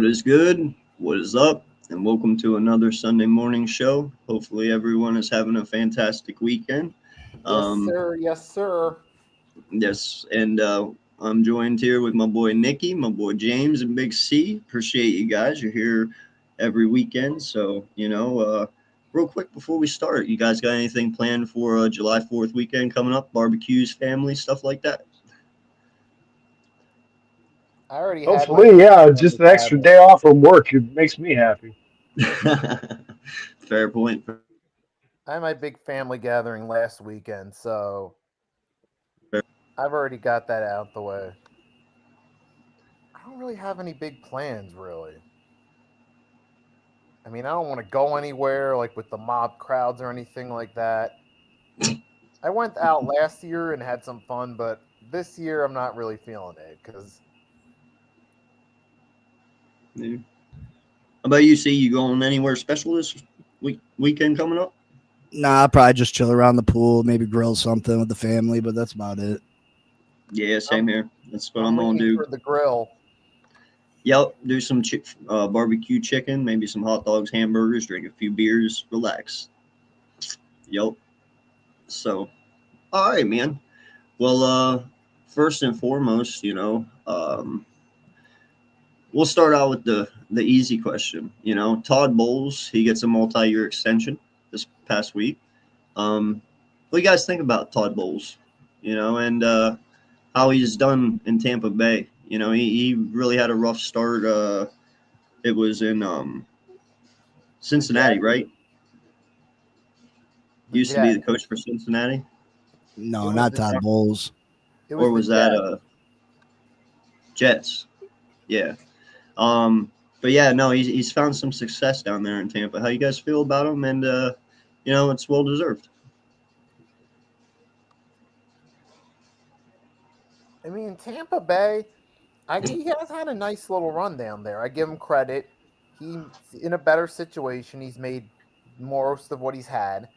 What is good? What is up? And welcome to another Sunday morning show. Hopefully, everyone is having a fantastic weekend. Yes, Um, sir. Yes, sir. yes, and I'm joined here with my boy Nikki, my boy James, and Big C. Appreciate you guys. You're here every weekend. Real quick before we start, you guys got anything planned for July 4th weekend coming up? Barbecues, family, stuff like that? I already had my Hopefully, big yeah, just family an extra gathering. day off from work. It makes me happy. Fair point. I had my big family gathering last weekend, so Fair. I've already got that out the way. I don't really have any big plans, really. I mean, I don't want to go anywhere like with the mob crowds or anything like that. I went out last year and had some fun, but this year I'm not really feeling it because Yeah. How about you? See you going anywhere special this weekend coming up? Nah, I'll probably just chill around the pool, maybe grill something with the family, but that's about it. Yeah, same I'm here. That's what I'm I'm gonna leaning do. for the grill. Yep, do some barbecue chicken, maybe some hot dogs, hamburgers, drink a few beers, relax. Yep. So, all right, man. Well, first and foremost, we'll start out with the easy question. Todd Bowles, he gets a multi-year extension this past week. What do you guys think about Todd Bowles? And how he's done in Tampa Bay. He really had a rough start. It was in The Cincinnati, Jets. right? The Used to be the Jets. coach for Cincinnati, It No, was not the Todd Bowles. it or was the was that Jets. Jets? Yeah. But yeah, no, he's found some success down there in Tampa. How you guys feel about him? And it's well deserved. I mean, Tampa Bay. He has had a nice little run down there. I give him credit. He's in a better situation. He's made most of what he's had.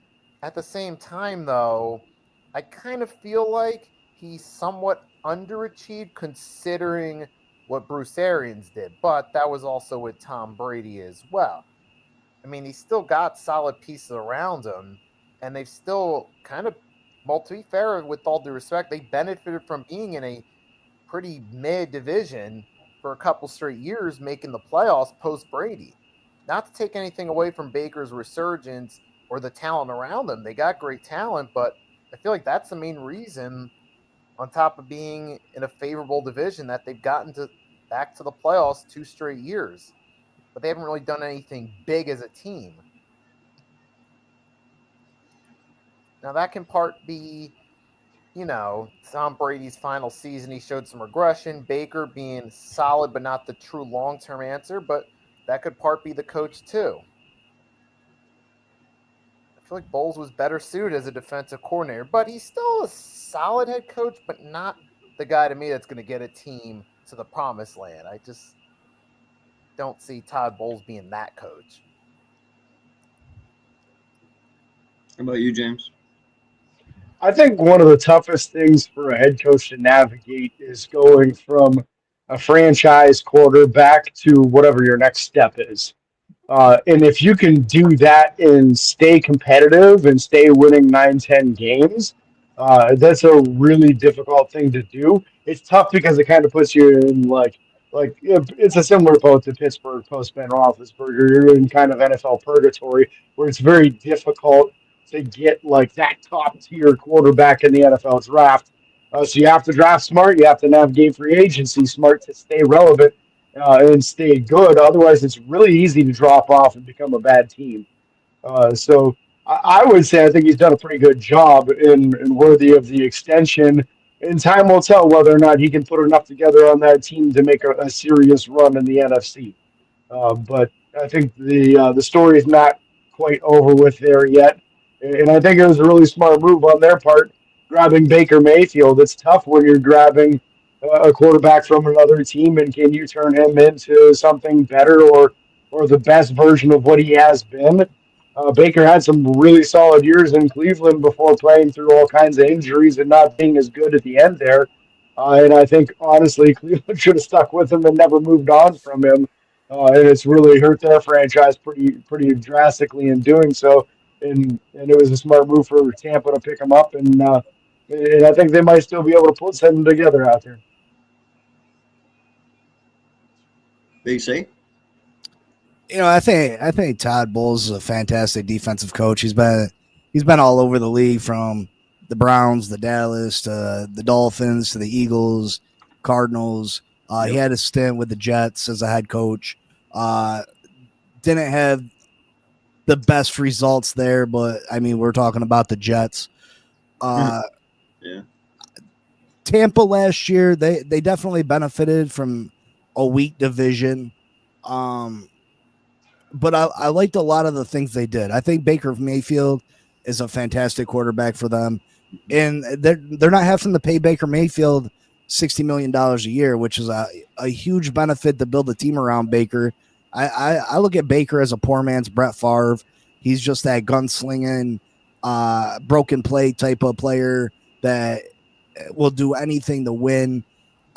At the same time, though, I kind of feel like he's somewhat underachieved considering what Bruce Arians did. But that was also with Tom Brady as well. I mean, he's still got solid pieces around him, and they've still kind of, well, to be fair, with all due respect, they benefited from being in a pretty mid division for a couple straight years, making the playoffs post Brady. Not to take anything away from Baker's resurgence or the talent around them. They got great talent, but I feel like that's the main reason, on top of being in a favorable division, that they've gotten to back to the playoffs 2 straight years. But they haven't really done anything big as a team. Now that can part be, Tom Brady's final season, he showed some regression. Baker being solid, but not the true long term answer. But that could part be the coach, too. I feel like Bowles was better suited as a defensive coordinator, but he's still a solid head coach, but not the guy to me that's going to get a team to the promised land. I just don't see Todd Bowles being that coach. How about you, James? I think one of the toughest things for a head coach to navigate is going from a franchise quarterback to whatever your next step is. And if you can do that and stay competitive and stay winning 9, 10 games, that's a really difficult thing to do. It's tough because it kind of puts you in it's a similar boat to Pittsburgh post Ben Roethlisberger. You're in kind of NFL purgatory where it's very difficult to get like that top tier quarterback in the NFL draft. So you have to draft smart. You have to navigate free agency smart to stay relevant and stay good. Otherwise, it's really easy to drop off and become a bad team. So I would say I think he's done a pretty good job and worthy of the extension. And time will tell whether or not he can put enough together on that team to make a serious run in the NFC. But I think the story is not quite over with there yet. And I think it was a really smart move on their part, grabbing Baker Mayfield. It's tough when you're grabbing a quarterback from another team, and can you turn him into something better or the best version of what he has been? Baker had some really solid years in Cleveland before playing through all kinds of injuries and not being as good at the end there. And I think, honestly, Cleveland should have stuck with him and never moved on from him. and it's really hurt their franchise pretty drastically in doing so. And it was a smart move for Tampa to pick him up, and I think they might still be able to put something together out there. Big C. I think Todd Bowles is a fantastic defensive coach. He's been all over the league, from the Browns, the Dallas, to the Dolphins, to the Eagles, Cardinals. He Yep. had a stint with the Jets as a head coach. Uh, didn't have the best results there, but I mean, we're talking about the Jets. Uh, Yeah. Tampa last year, they definitely benefited from a weak division. Um, but I liked a lot of the things they did. I think Baker Mayfield is a fantastic quarterback for them, and they're not having to pay Baker Mayfield $60 million a year, which is a huge benefit to build a team around Baker. I look at Baker as a poor man's Brett Favre. He's just that gunslinging, broken play type of player that will do anything to win.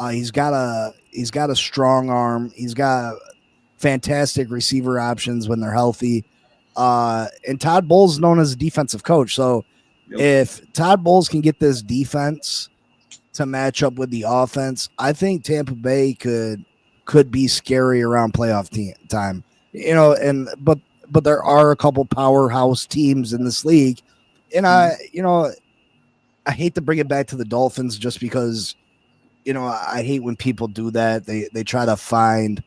He's got a strong arm. He's got fantastic receiver options when they're healthy. And Todd Bowles is known as a defensive coach. So Yep. if Todd Bowles can get this defense to match up with the offense, I think Tampa Bay could be scary around playoff time. But there are a couple powerhouse teams in this league, and I hate to bring it back to the Dolphins just because I hate when people do that. They try to find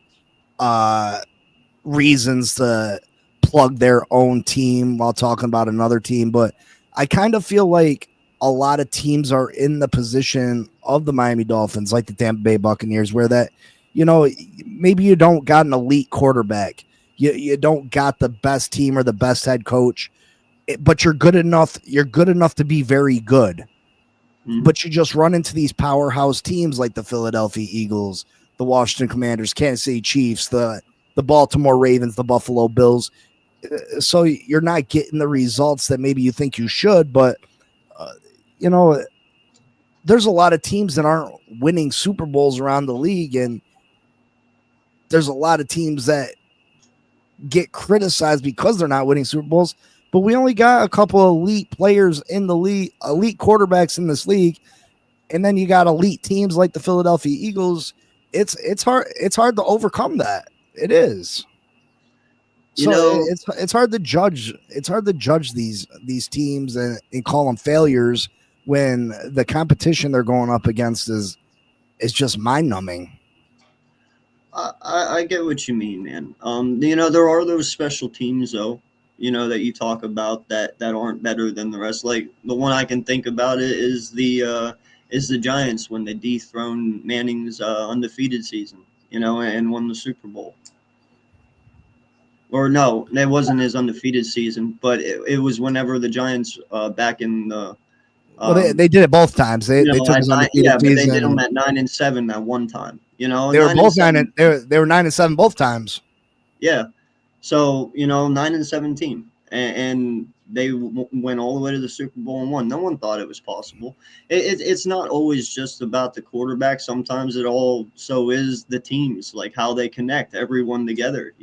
reasons to plug their own team while talking about another team, but I kind of feel like a lot of teams are in the position of the Miami Dolphins, like the Tampa Bay Buccaneers, where that, maybe you don't got an elite quarterback, you don't got the best team or the best head coach, but you're good enough. You're good enough to be very good. Mhm. But you just run into these powerhouse teams like the Philadelphia Eagles, the Washington Commanders, Kansas City Chiefs, the Baltimore Ravens, the Buffalo Bills. So you're not getting the results that maybe you think you should, but uh, you know, there's a lot of teams that aren't winning Super Bowls around the league, and there's a lot of teams that get criticized because they're not winning Super Bowls. But we only got a couple of elite players in the league, elite quarterbacks in this league, and then you got elite teams like the Philadelphia Eagles. It's hard to overcome that. It is. You So know, it's hard to judge. It's hard to judge these teams and call them failures when the competition they're going up against is just mind numbing. I get what you mean, man. There are those special teams though, that you talk about that aren't better than the rest. Like the one I can think about it is the Giants when they dethroned Manning's undefeated season, and won the Super Bowl. Or no, that wasn't his undefeated season, but it was whenever the Giants back in the Well, they, um, they did it both times. They took at his nine, yeah, undefeated but they did them season. at 9-7 that one time, They were nine and both nine and seven. they were 9-7 both times. Yeah. So 9-17, and they went all the way to the Super Bowl and won. No one thought it was possible. It's not always just about the quarterback. Sometimes it also is the teams, like how they connect everyone together.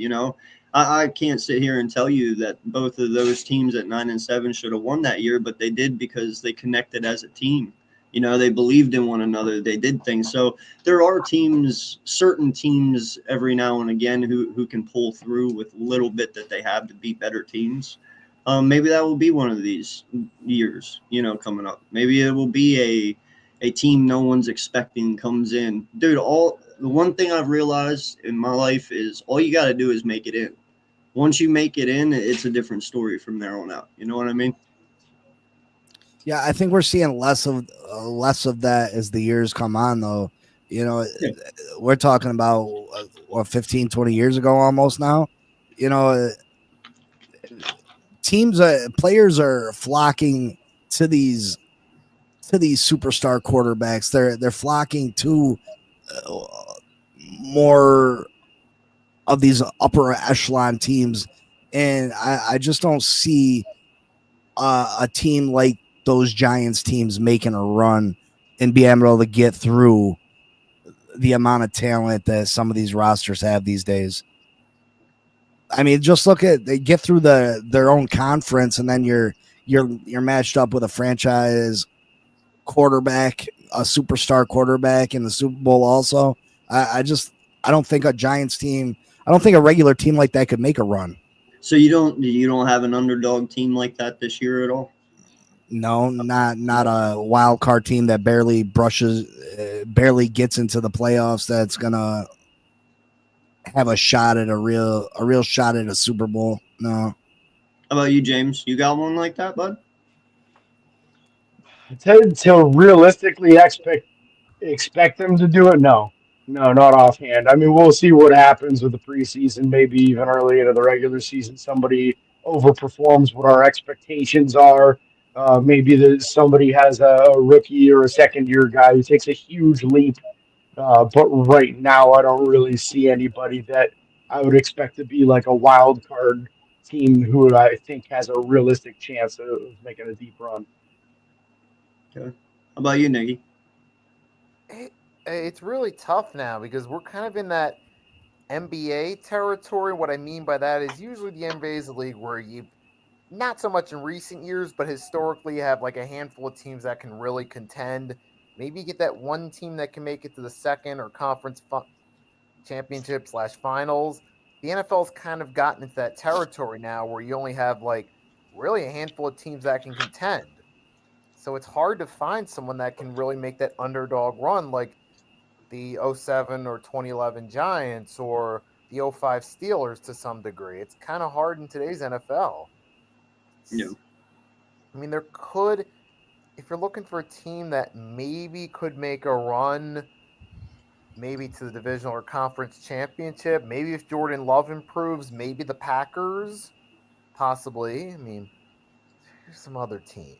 I can't sit here and tell you that both of those teams at 9-7 should have won that year, but they did because they connected as a team. They believed in one another. They did things. So there are teams, certain teams, every now and again who can pull through with a little bit that they have to beat better teams. Maybe that will be one of these years, coming up. Maybe it will be a team no one's expecting comes in. Dude, the one thing I've realized in my life is all you got to do is make it in. Once you make it in, it's a different story from there on out. You know what I mean? Yeah, I think we're seeing less of that as the years come on, though. You know, Yeah. we're talking about 15, 20 years ago almost now. You know, players are flocking to these superstar quarterbacks. They're flocking to uh, more of these upper echelon teams, and I just don't see a team like those Giants teams making a run and being able to get through the amount of talent that some of these rosters have these days. I mean, just look at they get through their own conference, and then you're matched up with a franchise quarterback, a superstar quarterback in the Super Bowl. Also, I don't think a Giants team, I don't think a regular team like that could make a run. So you don't have an underdog team like that this year at all? No, not a wild card team that barely gets into the playoffs. That's gonna have a shot at a real shot at a Super Bowl. No. How about you, James? You got one like that, bud? To realistically expect them to do it, no. No, not offhand. I mean, we'll see what happens with the preseason, maybe even early into the regular season. Somebody overperforms what our expectations are. Maybe somebody has a rookie or a second year guy who takes a huge leap. But right now, I don't really see anybody that I would expect to be like a wild card team who I think has a realistic chance of making a deep run. Okay. How about you, Niggy? It's really tough now because we're kind of in that NBA territory. What I mean by that is usually the NBA is a league where you, not so much in recent years, but historically you have like a handful of teams that can really contend. Maybe you get that one team that can make it to the second or conference championship / finals. The NFL's kind of gotten into that territory now where you only have like really a handful of teams that can contend. So it's hard to find someone that can really make that underdog run like the 07 or 2011 Giants or the 05 Steelers to some degree. It's kind of hard in today's NFL. Yeah. I mean, there could, if you're looking for a team that maybe could make a run, maybe to the divisional or conference championship, maybe if Jordan Love improves, maybe the Packers, possibly. I mean, here's some other team.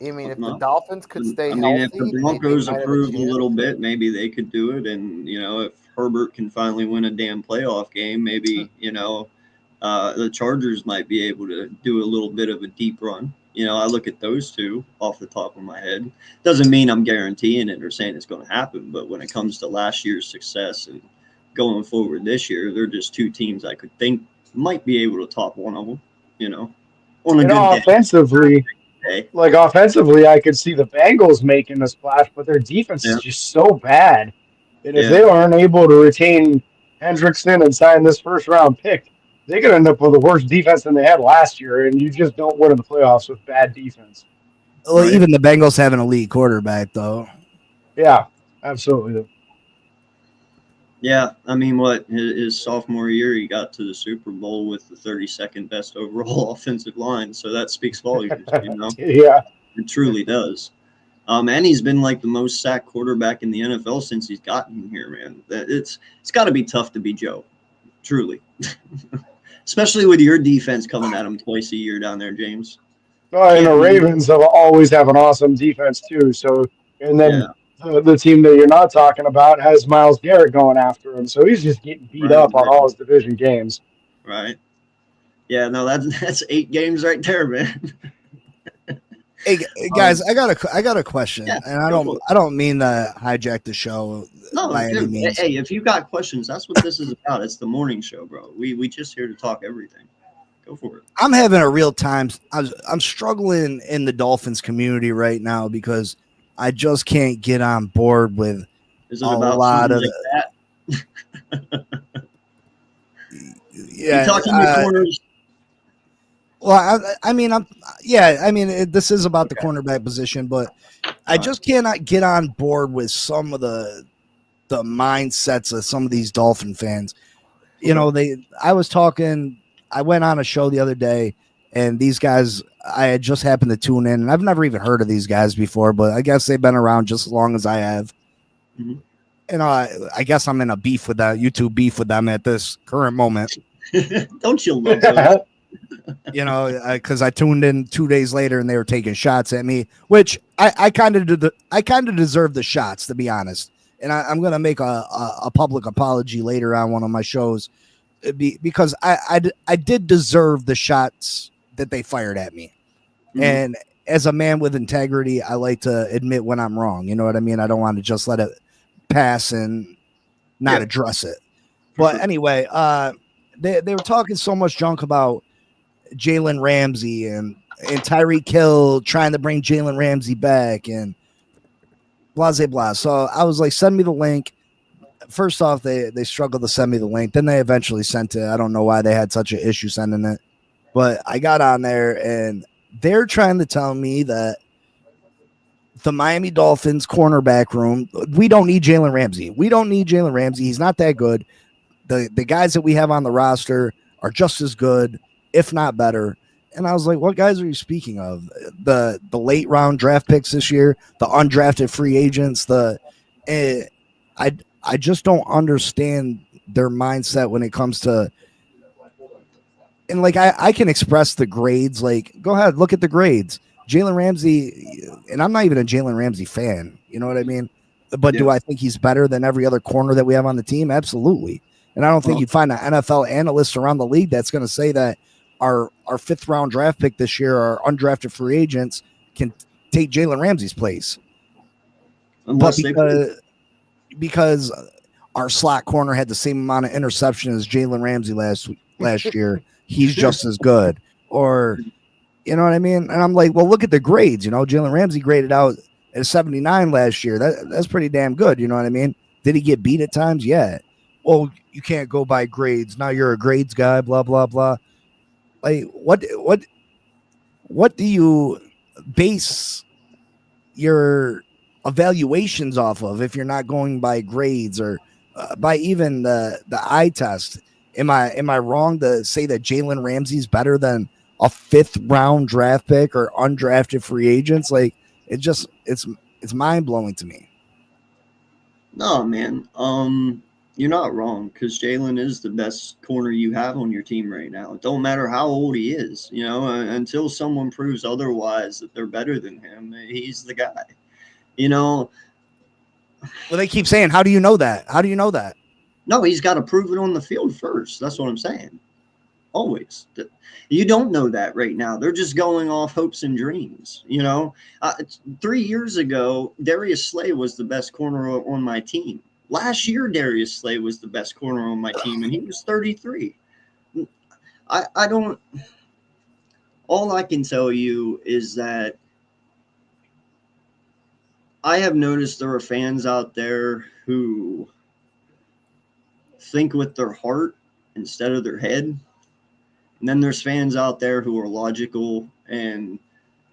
I mean, if the Dolphins could stay healthy, if the Broncos improved a little bit, maybe they could do it. And, if Herbert can finally win a damn playoff game, maybe, the Chargers might be able to do a little bit of a deep run. I look at those two off the top of my head. Doesn't mean I'm guaranteeing it or saying it's going to happen. But when it comes to last year's success and going forward this year, they're just two teams I could think might be able to top one of them, on a and good offensively. day. Like offensively, I could see the Bengals making a splash, but their defense is just so bad. And if they aren't able to retain Hendrickson and sign this first-round pick, they could end up with the worst defense than they had last year, and you just don't win in the playoffs with bad defense. Well, even the Bengals have an elite quarterback, though. Yeah, absolutely. Yeah, I mean, his sophomore year, he got to the Super Bowl with the 32nd best overall offensive line, so that speaks volumes, Yeah. It truly does. And he's been like the most sacked quarterback in the NFL since he's gotten here, man. It's got to be tough to be Joe, truly. Especially with your defense coming at him twice a year down there, James. Oh, and the Ravens always have an awesome defense, too. So, and then the team that you're not talking about has Myles Garrett going after him. So he's just getting beat up on all his division games. Right. Yeah, no, that's 8 games right there, man. Hey guys, I got a question, and I don't mean to hijack the show by any means. Hey, if you got questions, that's what this is about. It's the morning show, bro. We just here to talk everything. Go for it. I'm having a real time. I'm struggling in the Dolphins community right now because I just can't get on board with a lot of that. Yeah, you talking the corners. Well, this is about the cornerback position, but I just cannot get on board with some of the mindsets of some of these Dolphin fans. I went on a show the other day, and these guys, I had just happened to tune in, and I've never even heard of these guys before, but I guess they've been around just as long as I have. Mm-hmm. And I guess I'm in a beef with that YouTube beef with them at this current moment. Don't you love those? Because I tuned in 2 days later and they were taking shots at me, which I kind of deserve the shots, to be honest. And I'm going to make a public apology later on one of my shows because I did deserve the shots that they fired at me. Mm-hmm. And as a man with integrity, I like to admit when I'm wrong. You know what I mean? I don't want to just let it pass and not address it. But anyway, they were talking so much junk about Jalen Ramsey and Tyreek Hill trying to bring Jalen Ramsey back and blah, blah, blah. So I was like, send me the link. First off, they struggled to send me the link. Then they eventually sent it. I don't know why they had such an issue sending it. But I got on there, and they're trying to tell me that the Miami Dolphins cornerback room, we don't need Jalen Ramsey. We don't need Jalen Ramsey. He's not that good. The guys that we have on the roster are just as good, if not better. And I was like, what guys are you speaking of? The late round draft picks this year, the undrafted free agents, I just don't understand their mindset when it comes to, and like I can express the grades. Like, go ahead, look at the grades. Jalen Ramsey, and I'm not even a Jalen Ramsey fan. You know what I mean? But do I think he's better than every other corner that we have on the team? Absolutely. And I don't think you'd find an NFL analyst around the league that's going to say that our 5th round draft pick this year, our undrafted free agents, can take Jalen Ramsey's place. Unless because our slot corner had the same amount of interception as Jalen Ramsey last year, he's just as good. Or, you know what I mean? And I'm like, well, look at the grades. You know, Jalen Ramsey graded out at 79 last year. That's pretty damn good. You know what I mean? Did he get beat at times? Yeah. Well, you can't go by grades. Now you're a grades guy, blah, blah, blah. Like, what do you base your evaluations off of if you're not going by grades or by even the eye test? Am I wrong to say that Jalen Ramsey's better than a 5th round draft pick or undrafted free agents? Like, it's mind blowing to me. No, man. You're not wrong, because Jalen is the best corner you have on your team right now. It don't matter how old he is, you know, until someone proves otherwise that they're better than him, he's the guy. You know. Well, they keep saying, how do you know that? How do you know that? No, he's got to prove it on the field first. That's what I'm saying. Always. You don't know that right now. They're just going off hopes and dreams. You know, 3 years ago, Darius Slay was the best corner on my team. Last year, Darius Slay was the best corner on my team, and he was 33. I don't. All I can tell you is that I have noticed there are fans out there who think with their heart instead of their head. And then there's fans out there who are logical and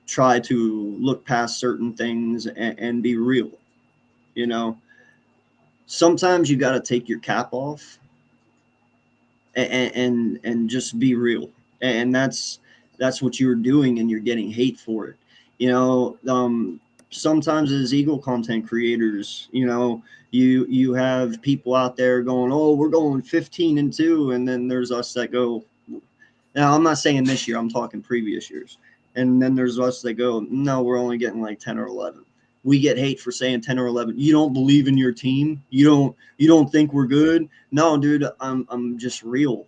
try to look past certain things and be real. You know, sometimes you got to take your cap off and just be real. And that's what you're doing, and you're getting hate for it. You know, sometimes as Eagle content creators, you know, you have people out there going, oh, we're going 15-2. And then there's us that go, now, I'm not saying this year, I'm talking previous years. And then there's us that go, no, we're only getting like 10 or 11. We get hate for saying 10 or 11. You don't believe in your team? You don't think we're good? No, dude, I'm just real.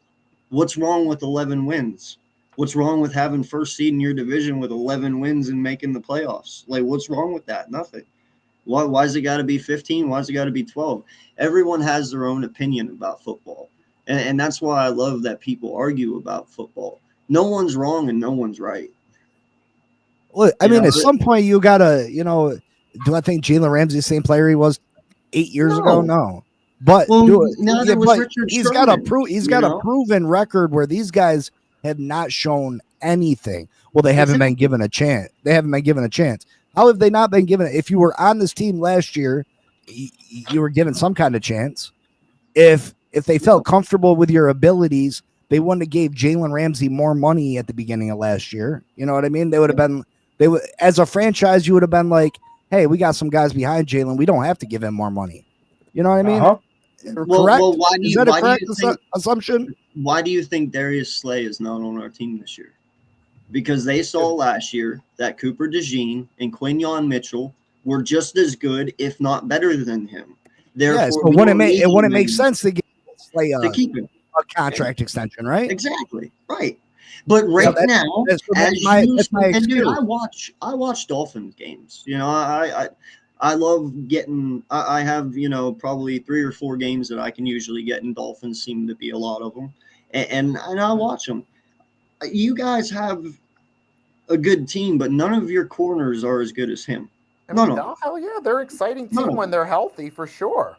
What's wrong with 11 wins? What's wrong with having first seed in your division with 11 wins and making the playoffs? Like, what's wrong with that? Nothing. Why's it got to be 15? Why's it got to be 12? Everyone has their own opinion about football. And that's why I love that people argue about football. No one's wrong and no one's right. Look, I mean, at some point you gotta, you know, do I think Jalen Ramsey the same player he was 8 years ago? No. But, he's got a proven record where these guys have not shown anything. Well, they haven't been given a chance. How have they not been given it? If you were on this team last year, you were given some kind of chance. If they felt comfortable with your abilities, they wouldn't have gave Jalen Ramsey more money at the beginning of last year. You know what I mean? As a franchise, you would have been like, hey, we got some guys behind Jalen. We don't have to give him more money. You know what I mean? Correct? Well, Is that a correct assumption? Why do you think Darius Slay is not on our team this year? Because they saw last year that Cooper DeJean and Quinyon Mitchell were just as good, if not better than him. Therefore, but it wouldn't make sense to get Slay to keep him a contract extension, right? Exactly, right. But now, dude, I watch Dolphins games. You know, I love getting. I have, you know, probably 3 or 4 games that I can usually get, and Dolphins seem to be a lot of them. and I watch them. You guys have a good team, but none of your corners are as good as him. I None mean, of them. oh, hell yeah, they're an exciting None team of when them. they're healthy, for sure.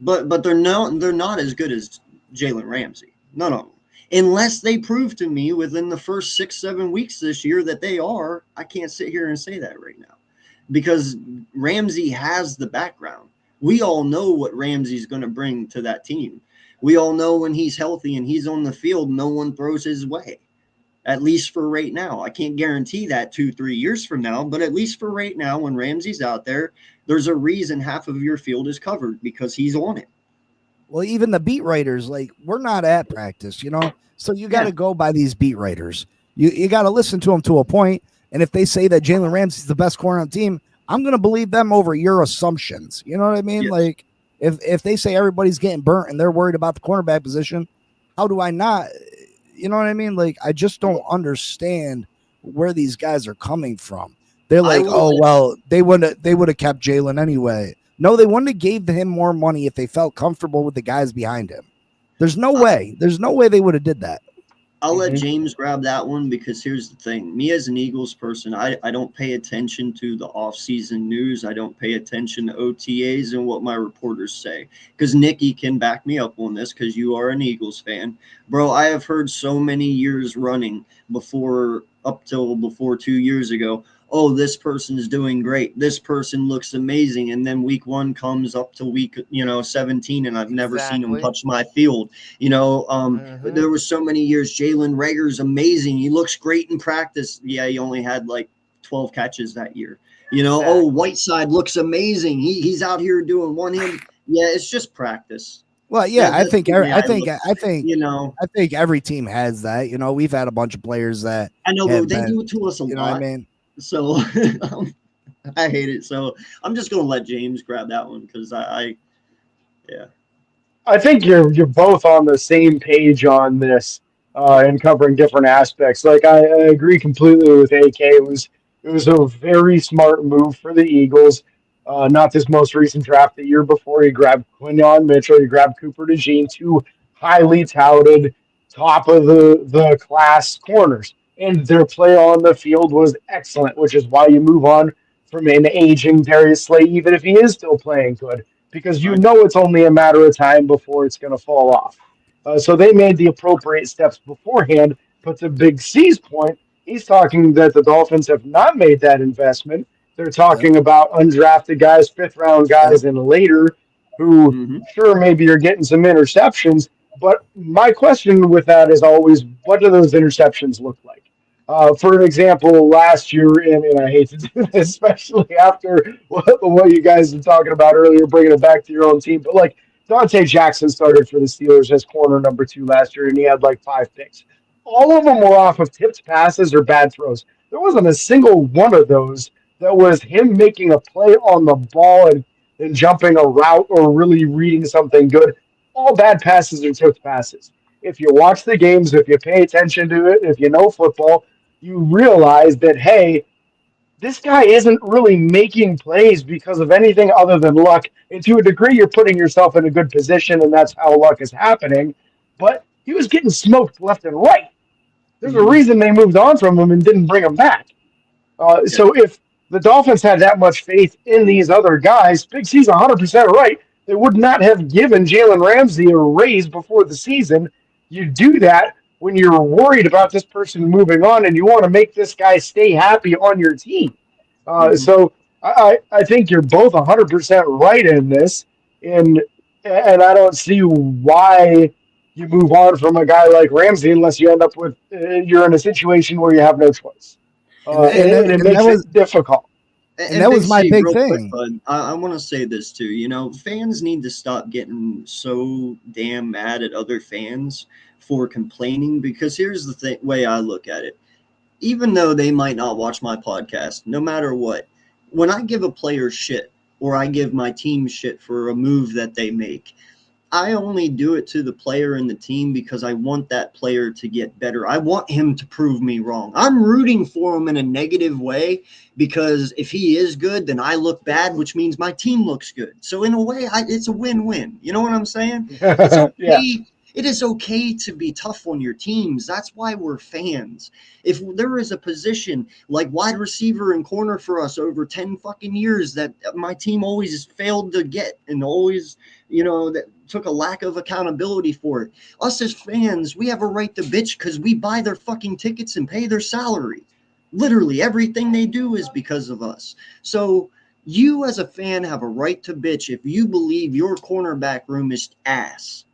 But they're not as good as Jalen Ramsey. None of them. Unless they prove to me within the first 6-7 weeks this year that they are, I can't sit here and say that right now. Because Ramsey has the background. We all know what Ramsey's going to bring to that team. We all know when he's healthy and he's on the field, no one throws his way. At least for right now. I can't guarantee that 2-3 years from now, but at least for right now, when Ramsey's out there, there's a reason half of your field is covered because he's on it. Well, even the beat writers, like, we're not at practice, so you got to go by these beat writers. You got to listen to them to a point. And if they say that Jalen Ramsey's the best corner on the team, I'm going to believe them over your assumptions. You know what I mean? Yes. Like, if they say everybody's getting burnt and they're worried about the cornerback position, how do I not? You know what I mean? Like, I just don't understand where these guys are coming from. They're like, they would have kept Jalen anyway. No, they wouldn't have gave him more money if they felt comfortable with the guys behind him. There's no way. There's no way they would have did that. I'll let James grab that one because here's the thing. Me as an Eagles person, I don't pay attention to the off-season news. I don't pay attention to OTAs and what my reporters say. Because Nikki can back me up on this because you are an Eagles fan. Bro, I have heard so many years running up till before 2 years ago, oh, this person is doing great. This person looks amazing. And then week 1 comes up to week, 17, and I've never seen him touch my field. There were so many years. Jalen Reagor's amazing. He looks great in practice. Yeah, he only had like 12 catches that year. Oh, Whiteside looks amazing. He's out here doing one hand. Yeah, it's just practice. Well, yeah, I think every team has that. We've had a bunch of players that I know, but they do it to us a lot. You know what I mean? So I hate it. So I'm just gonna let James grab that one because I think you're both on the same page on this and covering different aspects. Like I agree completely with AK. It was a very smart move for the Eagles. Not this most recent draft, the year before, he grabbed Quinyon Mitchell, he grabbed Cooper DeJean, two highly touted, top of the class corners. And their play on the field was excellent, which is why you move on from an aging Darius Slay, even if he is still playing good, because you know it's only a matter of time before it's going to fall off. So they made the appropriate steps beforehand. But to Big C's point, he's talking that the Dolphins have not made that investment. They're talking about undrafted guys, 5th-round guys, and later who, sure, maybe you're getting some interceptions. But my question with that is always, what do those interceptions look like? For an example, last year, and I hate to do this, especially after what you guys were talking about earlier, bringing it back to your own team, but like Dante Jackson started for the Steelers as corner number 2 last year, and he had like 5 picks. All of them were off of tipped passes or bad throws. There wasn't a single one of those that was him making a play on the ball and jumping a route or really reading something good. All bad passes are tipped passes. If you watch the games, if you pay attention to it, if you know football, you realize that, hey, this guy isn't really making plays because of anything other than luck. And to a degree, you're putting yourself in a good position, and that's how luck is happening. But he was getting smoked left and right. There's a reason they moved on from him and didn't bring him back. So if the Dolphins had that much faith in these other guys, Big C's 100% right. They would not have given Jalen Ramsey a raise before the season. You do that when you're worried about this person moving on and you want to make this guy stay happy on your team. So I think you're both 100% right in this, and I don't see why you move on from a guy like Ramsey unless you end up with you're in a situation where you have no choice, and it makes it difficult. And that was my big thing. Quick, I want to say this too. Fans need to stop getting so damn mad at other fans for complaining, because here's the way I look at it. Even though they might not watch my podcast, no matter what, when I give a player shit or I give my team shit for a move that they make, I only do it to the player and the team because I want that player to get better. I want him to prove me wrong. I'm rooting for him in a negative way because if he is good, then I look bad, which means my team looks good. So in a way, it's a win-win. You know what I'm saying? It's okay. It is okay to be tough on your teams. That's why we're fans. If there is a position like wide receiver and corner for us over 10 fucking years that my team always failed to get and always, that took a lack of accountability for it. Us as fans, we have a right to bitch because we buy their fucking tickets and pay their salary. Literally everything they do is because of us. So you as a fan have a right to bitch if you believe your cornerback room is ass.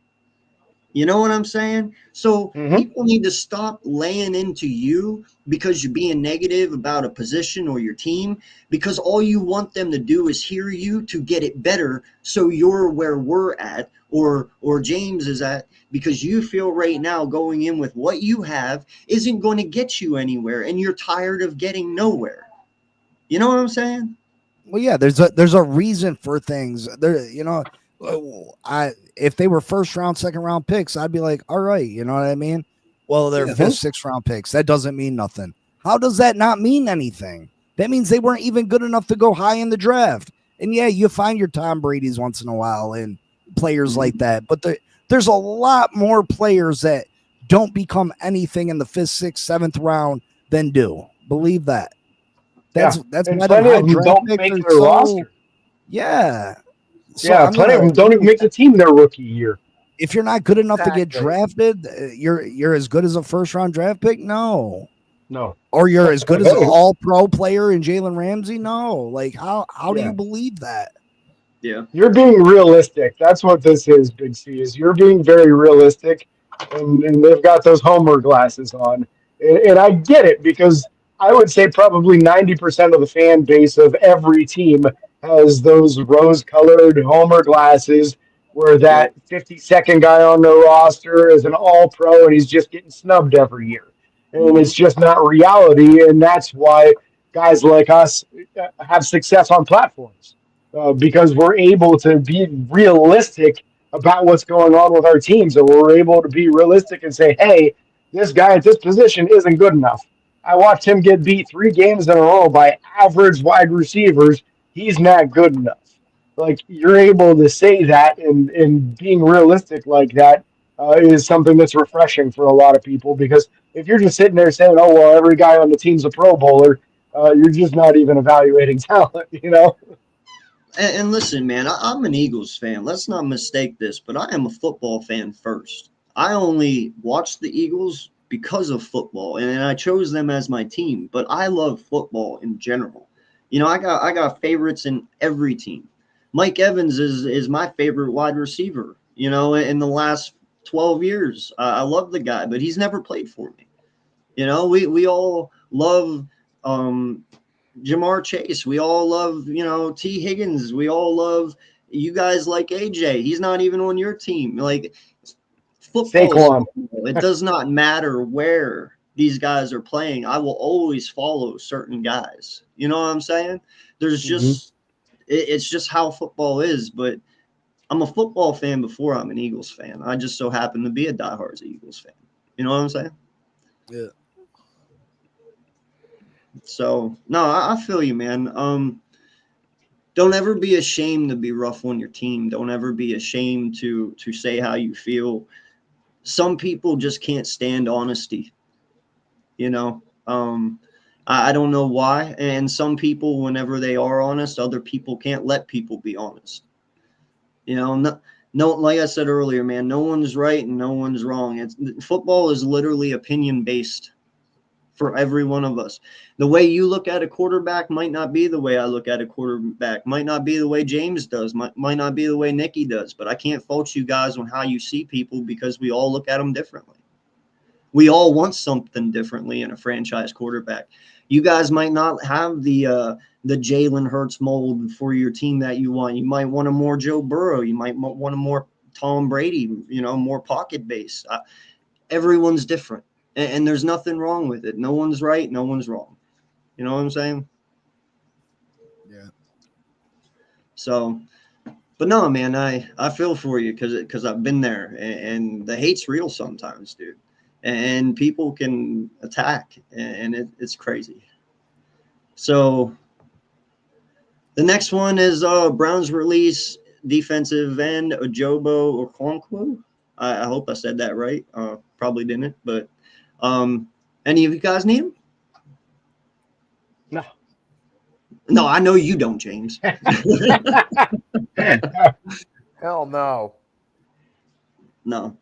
You know what I'm saying? So people need to stop laying into you because you're being negative about a position or your team, because all you want them to do is hear you to get it better so you're where we're at or James is at, because you feel right now going in with what you have isn't going to get you anywhere and you're tired of getting nowhere. You know what I'm saying? Well, yeah, there's a reason for things. If they were first round, second round picks, I'd be like, all right, you know what I mean? Well, they're fifth, sixth round picks. That doesn't mean nothing. How does that not mean anything? That means they weren't even good enough to go high in the draft. And yeah, you find your Tom Brady's once in a while and players like that, but there's a lot more players that don't become anything in the fifth, sixth, seventh round than do. Believe that. That's and why them plenty high of them draft don't picks make are their so. roster. Yeah. So Yeah, I'm plenty of gonna them don't even make the team their rookie year. If you're not good enough to get Exactly. drafted, you're as good as a first round draft pick. No. No. Or you're as good as an Hey. all pro player in Jalen Ramsey. No. Like how do Yeah. you believe that? Yeah. You're being realistic. That's what this is, Big C, is you're being very realistic, and they've got those Homer glasses on. And I get it, because I would say probably 90% of the fan base of every team has those rose-colored Homer glasses where Yep. that 52nd guy on the roster is an all-pro and he's just getting snubbed every year. And it's just not reality, and that's why guys like us have success on platforms, because we're able to be realistic about what's going on with our team. So we're able to be realistic and say, hey, this guy at this position isn't good enough. I watched him get beat 3 games in a row by average wide receivers. He's not good enough. Like, you're able to say that, and being realistic like that is something that's refreshing for a lot of people, because if you're just sitting there saying, oh, well, every guy on the team's a pro bowler, you're just not even evaluating talent, you know? And listen, man, I'm an Eagles fan. Let's not mistake this, but I am a football fan first. I only watch the Eagles because of football, and I chose them as my team. But I love football in general. I got favorites in every team. Mike Evans is my favorite wide receiver. In the last 12 years, I love the guy, but he's never played for me. We all love Jamar Chase. We all love, T. Higgins. We all love you guys like AJ. He's not even on your team. Like, football is Saquon. football. It does not matter where these guys are playing. I will always follow certain guys. You know what I'm saying? There's just it's just how football is. But I'm a football fan before I'm an Eagles fan. I just so happen to be a diehard Eagles fan. You know what I'm saying? Yeah. So no, I feel you, man. Don't ever be ashamed to be rough on your team. Don't ever be ashamed to say how you feel. Some people just can't stand honesty. You know, I don't know why. And some people, whenever they are honest, other people can't let people be honest. No, like I said earlier, man, no one's right and no one's wrong. Football is literally opinion based for every one of us. The way you look at a quarterback might not be the way I look at a quarterback, might not be the way James does, might not be the way Nikki does, but I can't fault you guys on how you see people because we all look at them differently. We all want something differently in a franchise quarterback. You guys might not have the Jalen Hurts mold for your team that you want. You might want a more Joe Burrow. You might want a more Tom Brady, more pocket base. Everyone's different. And there's nothing wrong with it. No one's right. No one's wrong. You know what I'm saying? Yeah. So, but no, man, I feel for you because I've been there, and the hate's real sometimes, dude. And people can attack, and it's crazy. So the next one is Browns release defensive end Ojobo Okonkwo. I hope I said that right. Probably didn't, but any of you guys need him? No. No, I know you don't, James. Hell no. No.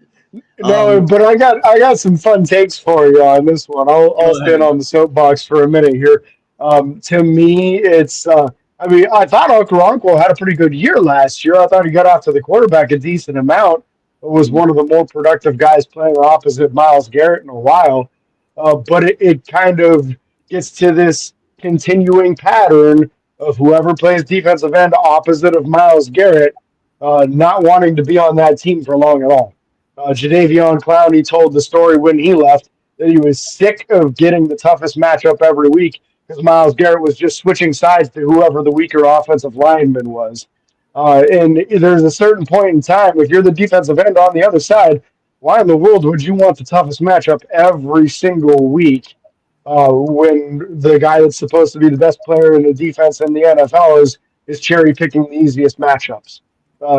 No, but I got some fun takes for you on this one. I'll Go stand ahead. on the soapbox for a minute here. To me, it's I mean, I thought Okoronkwo had a pretty good year last year. I thought he got off to the quarterback a decent amount. Was one of the more productive guys playing opposite Miles Garrett in a while. But it kind of gets to this continuing pattern of whoever plays defensive end opposite of Miles Garrett not wanting to be on that team for long at all. Jadeveon Clowney told the story when he left that he was sick of getting the toughest matchup every week because Miles Garrett was just switching sides to whoever the weaker offensive lineman was. And there's a certain point in time, if you're the defensive end on the other side, why in the world would you want the toughest matchup every single week when the guy that's supposed to be the best player in the defense in the NFL is cherry picking the easiest matchups?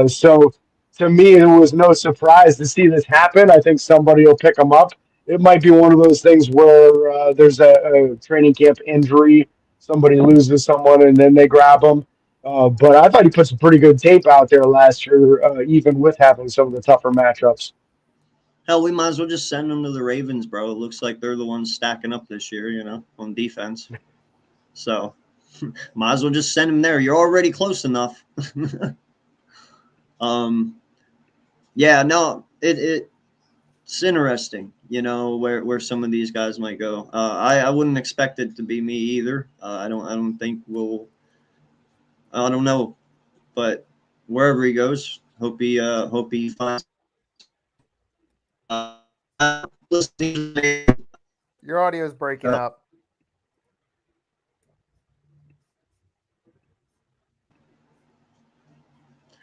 So to me, it was no surprise to see this happen. I think somebody will pick him up. It might be one of those things where there's a training camp injury, somebody loses someone, and then they grab him. But I thought he put some pretty good tape out there last year, even with having some of the tougher matchups. Hell, we might as well just send them to the Ravens, bro. It looks like they're the ones stacking up this year, on defense. So might as well just send them there. You're already close enough. Yeah, no, it's interesting, where some of these guys might go. I wouldn't expect it to be me either. I don't think I don't know, but wherever he goes, hope he finds. Listening. Your audio is breaking up.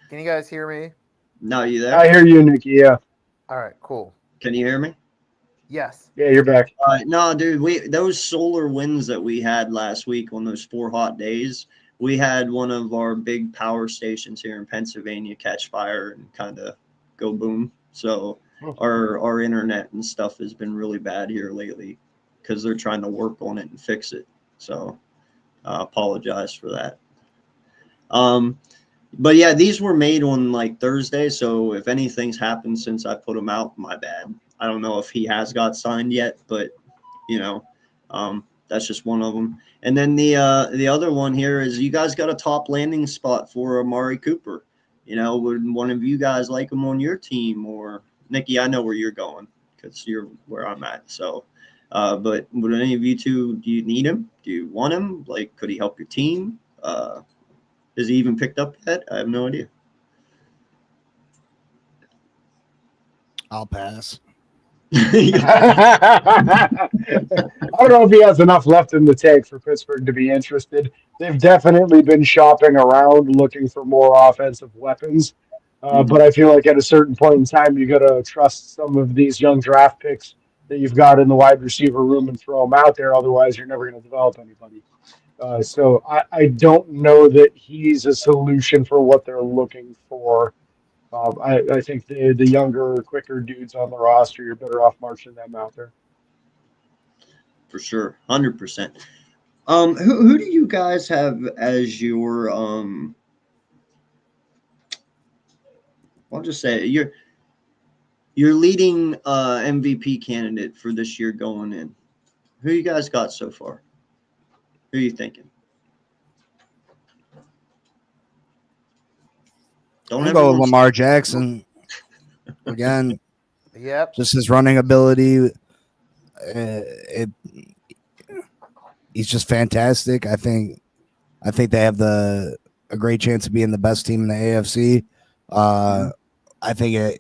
Can you guys hear me? No, you there? I hear you, Nikki. Yeah. All right, cool. Can you hear me? Yes. Yeah, you're back. No, dude, those solar winds that we had last week on those 4 hot days, we had one of our big power stations here in Pennsylvania catch fire and kind of go boom. So our internet and stuff has been really bad here lately because they're trying to work on it and fix it. So I apologize for that. But yeah, these were made on like Thursday. So if anything's happened since I put them out, my bad. I don't know if he has got signed yet, but that's just one of them. And then the other one here is you guys got a top landing spot for Amari Cooper. Would one of you guys like him on your team? Or Nikki, I know where you're going because you're where I'm at. So, but would any of you two, do you need him? Do you want him? Like, could he help your team? Is he even picked up yet? I have no idea. I'll pass. I don't know if he has enough left in the tank for Pittsburgh to be interested. They've definitely been shopping around looking for more offensive weapons. But I feel like at a certain point in time, you got to trust some of these young draft picks that you've got in the wide receiver room and throw them out there. Otherwise, you're never going to develop anybody. So I don't know that he's a solution for what they're looking for. I think the younger, quicker dudes on the roster, you're better off marching them out there. For sure, 100%. Who do you guys have as your I'll just say your leading MVP candidate for this year going in? Who you guys got so far? Who are you thinking? Don't go with Lamar Jackson again. Yep. Just his running ability. He's just fantastic. I think they have a great chance of being the best team in the AFC. I think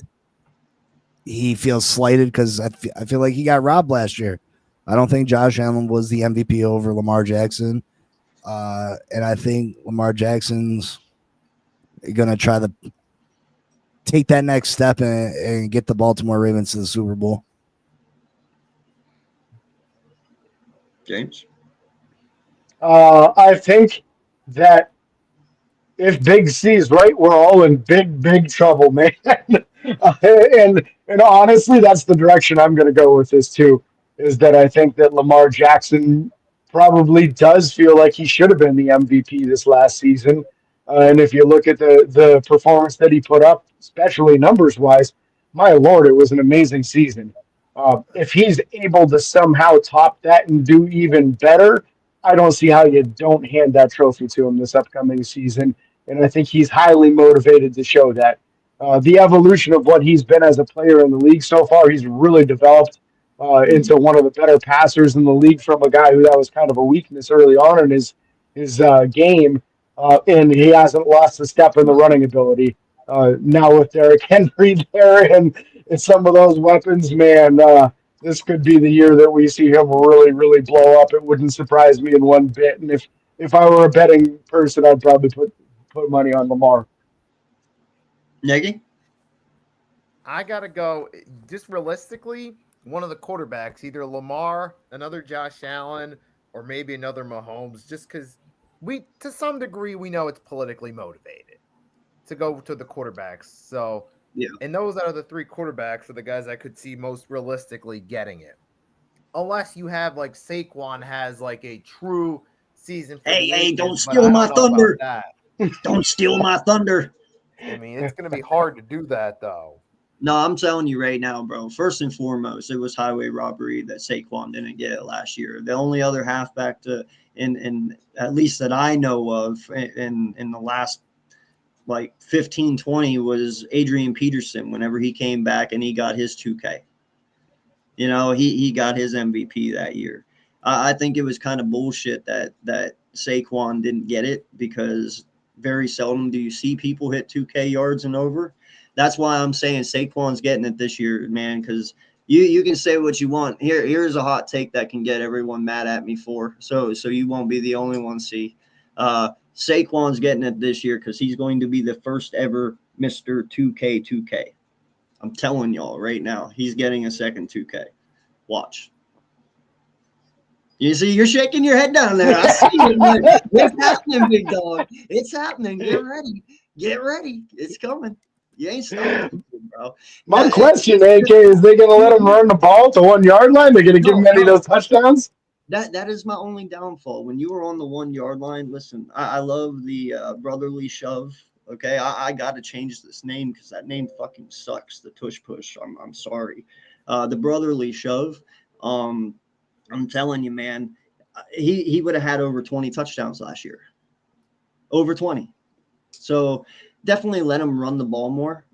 he feels slighted because I feel like he got robbed last year. I don't think Josh Allen was the MVP over Lamar Jackson. And I think Lamar Jackson's going to try to take that next step and get the Baltimore Ravens to the Super Bowl. James? I think that if Big C is right, we're all in big, big trouble, man. And honestly, that's the direction I'm going to go with this too. Is that I think that Lamar Jackson probably does feel like he should have been the MVP this last season. And if you look at the performance that he put up, especially numbers wise, my lord, it was an amazing season. If he's able to somehow top that and do even better, I don't see how you don't hand that trophy to him this upcoming season. And I think he's highly motivated to show that. The evolution of what he's been as a player in the league so far, he's really developed into one of the better passers in the league from a guy who that was kind of a weakness early on in his game, and he hasn't lost a step in the running ability. Now with Derrick Henry there and some of those weapons, man, this could be the year that we see him really, really blow up. It wouldn't surprise me in one bit. And if I were a betting person, I'd probably put money on Lamar. Nagy? I gotta go. Just realistically, one of the quarterbacks, either Lamar, another Josh Allen, or maybe another Mahomes. Just because to some degree, we know it's politically motivated to go to the quarterbacks. So, Yeah. And those are the three quarterbacks are the guys I could see most realistically getting it, unless you have like Saquon has like a true season. For Hey, don't steal my thunder! Don't steal my thunder! I mean, it's going to be hard to do that, though. No, I'm telling you right now, bro. First and foremost, it was highway robbery that Saquon didn't get it last year. The only other halfback in at least that I know of in the last like 15, 20 was Adrian Peterson whenever he came back and he got his 2K. You know, he got his MVP that year. I think it was kind of bullshit that Saquon didn't get it because very seldom do you see people hit 2K yards and over. That's why I'm saying Saquon's getting it this year, man, because you can say what you want. Here's a hot take that can get everyone mad at me for, so you won't be the only one, see. Saquon's getting it this year because he's going to be the first ever Mr. 2K. I'm telling y'all right now, he's getting a second 2K. Watch. You see, you're shaking your head down there. I see it. It's happening, big dog. It's happening. Get ready. Get ready. It's coming. You ain't stopping, bro. My question, AK, is they going to let him run the ball to 1 yard line? They're going to give him any of those touchdowns? That is my only downfall. When you were on the 1 yard line, listen, I love the brotherly shove. Okay, I got to change this name because that name fucking sucks. The tush push. I'm sorry. The brotherly shove. I'm telling you, man, he would have had over 20 touchdowns last year. Over 20. So definitely let him run the ball more.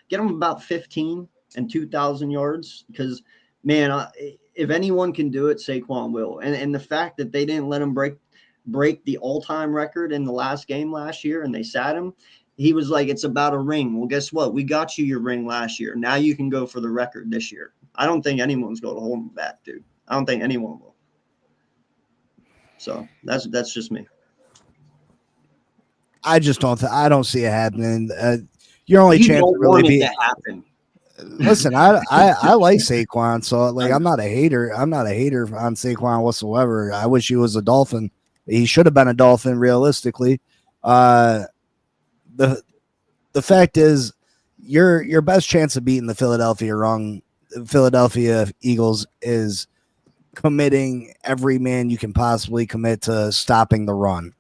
Get him about 15 and 2,000 yards because, man, if anyone can do it, Saquon will. And the fact that they didn't let him break the all-time record in the last game last year and they sat him, he was like, it's about a ring. Well, guess what? We got you your ring last year. Now you can go for the record this year. I don't think anyone's going to hold him back, dude. I don't think anyone will. So that's just me. I just don't. I don't see it happening. Your only chance to really be. Listen, I like Saquon, so like I'm not a hater. I'm not a hater on Saquon whatsoever. I wish he was a Dolphin. He should have been a Dolphin, realistically. The fact is, your best chance of beating the Philadelphia Eagles is committing every man you can possibly commit to stopping the run.